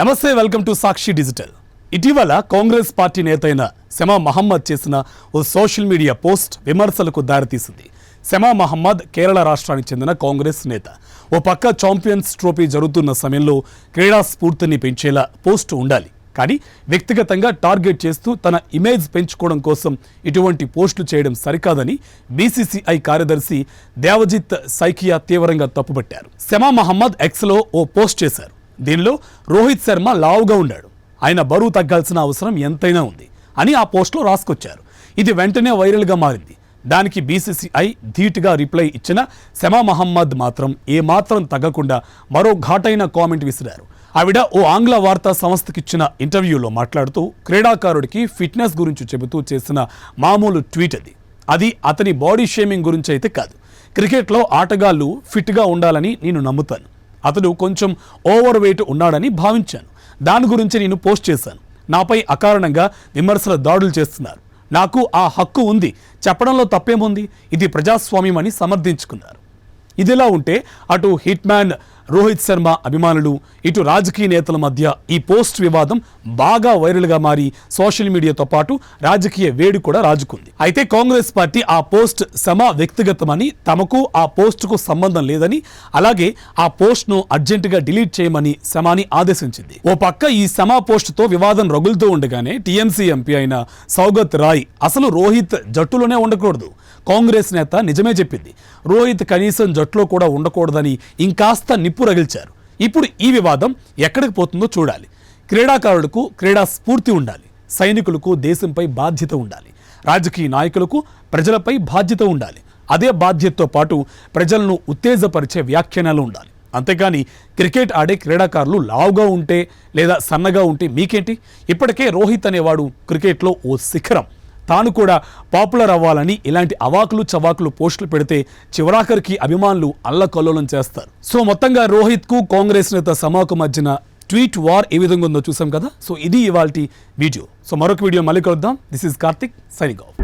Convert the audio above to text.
నమస్తే, welcome to Sakshi digital. ఇటీవల Congress party నేత అయిన సెమా మహమ్మద్ చేసిన ఓ సోషల్ మీడియా పోస్ట్ విమర్శలకు దారితీసింది. సెమా మహమ్మద్ కేరళ రాష్ట్రానికి చెందిన కాంగ్రెస్ నేత. ఓ పక్క ఛాంపియన్స్ ట్రోఫీ జరుగుతున్న సమయంలో క్రీడా స్ఫూర్తిని పెంచేలా పోస్టు ఉండాలి, కానీ వ్యక్తిగతంగా టార్గెట్ చేస్తూ తన ఇమేజ్ పెంచుకోవడం కోసం ఇటువంటి పోస్టులు చేయడం సరికాదని బీసీసీఐ కార్యదర్శి దేవజిత్ సైకియా తీవ్రంగా తప్పుపట్టారు. సెమా మహమ్మద్ ఎక్స్లో ఓ పోస్ట్ చేశారు. దీనిలో రోహిత్ శర్మ లావుగా ఉన్నాడు, ఆయన బరువు తగ్గాల్సిన అవసరం ఎంతైనా ఉంది అని ఆ పోస్ట్లో రాసుకొచ్చారు. ఇది వెంటనే వైరల్గా మారింది. దానికి బీసీసీఐ ధీటుగా రిప్లై ఇచ్చిన సెమా మహమ్మద్ మాత్రం ఏమాత్రం తగ్గకుండా మరో ఘాటైన కామెంట్ విసిరారు. ఆవిడ ఓ ఆంగ్ల వార్తా సంస్థకిచ్చిన ఇంటర్వ్యూలో మాట్లాడుతూ క్రీడాకారుడికి ఫిట్నెస్ గురించి చెబుతూ చేసిన మామూలు ట్వీట్ అది అతని బాడీ షేమింగ్ గురించి అయితే కాదు. క్రికెట్లో ఆటగాళ్లు ఫిట్గా ఉండాలని నేను నమ్ముతాను. అతడు కొంచెం ఓవర్ వెయిట్ ఉన్నాడని భావించాను. దాని గురించి నేను పోస్ట్ చేశాను. నాపై అకారణంగా విమర్శల దాడులు చేస్తున్నారు. నాకు ఆ హక్కు ఉంది, చెప్పడంలో తప్పేముంది, ఇది ప్రజాస్వామ్యం అని సమర్థించుకున్నారు. ఇదిలా ఉంటే అటు హిట్ మ్యాన్ రోహిత్ శర్మ అభిమానులు, ఇటు రాజకీయ నేతల మధ్య ఈ పోస్ట్ వివాదం బాగా వైరల్గా మారి సోషల్ మీడియాతో పాటు రాజకీయ వేడి కూడా రాజుకుంది. అయితే కాంగ్రెస్ పార్టీ ఆ పోస్ట్ సెమా వ్యక్తిగతమని, తమకు ఆ పోస్టుకు సంబంధం లేదని, అలాగే ఆ పోస్ట్ను అర్జెంటుగా డిలీట్ చేయమని సెమాని ఆదేశించింది. ఓ పక్క ఈ సెమా పోస్టుతో వివాదం రగులుతూ ఉండగానే టీఎంసీ ఎంపీ అయిన సౌగత్ రాయ్ అసలు రోహిత్ జట్టులోనే ఉండకూడదు, కాంగ్రెస్ నేత నిజమే చెప్పింది, రోహిత్ కనీసం జట్టులో కూడా ఉండకూడదని ఇంకాస్త నిప్పు రగిల్చారు. ఇప్పుడు ఈ వివాదం ఎక్కడికి పోతుందో చూడాలి. క్రీడాకారులకు క్రీడా స్ఫూర్తి ఉండాలి, సైనికులకు దేశంపై బాధ్యత ఉండాలి, రాజకీయ నాయకులకు ప్రజలపై బాధ్యత ఉండాలి. అదే బాధ్యతతో పాటు ప్రజలను ఉత్తేజపరిచే వ్యాఖ్యానాలు ఉండాలి. అంతేగాని క్రికెట్ ఆడే క్రీడాకారులు లావుగా ఉంటే లేదా సన్నగా ఉంటే మీకేంటి? ఇప్పటికే రోహిత్ అనేవాడు క్రికెట్లో ఓ శిఖరం. తాను కూడా పాపులర్ అవ్వాలని ఇలాంటి అవాకులు చవాకులు పోస్టులు పెడితే చివరాఖరికి అభిమానులు అల్లకల్లోలం చేస్తారు. సో మొత్తంగా రోహిత్కు కాంగ్రెస్ నేత సమాకు మధ్యన ట్వీట్ వార్ ఏ విధంగా ఉందో చూసాం కదా. సో ఇది ఇవాల్టి వీడియో. సో మరొక వీడియో మళ్ళీ కలుద్దాం. This is Karthik signing off.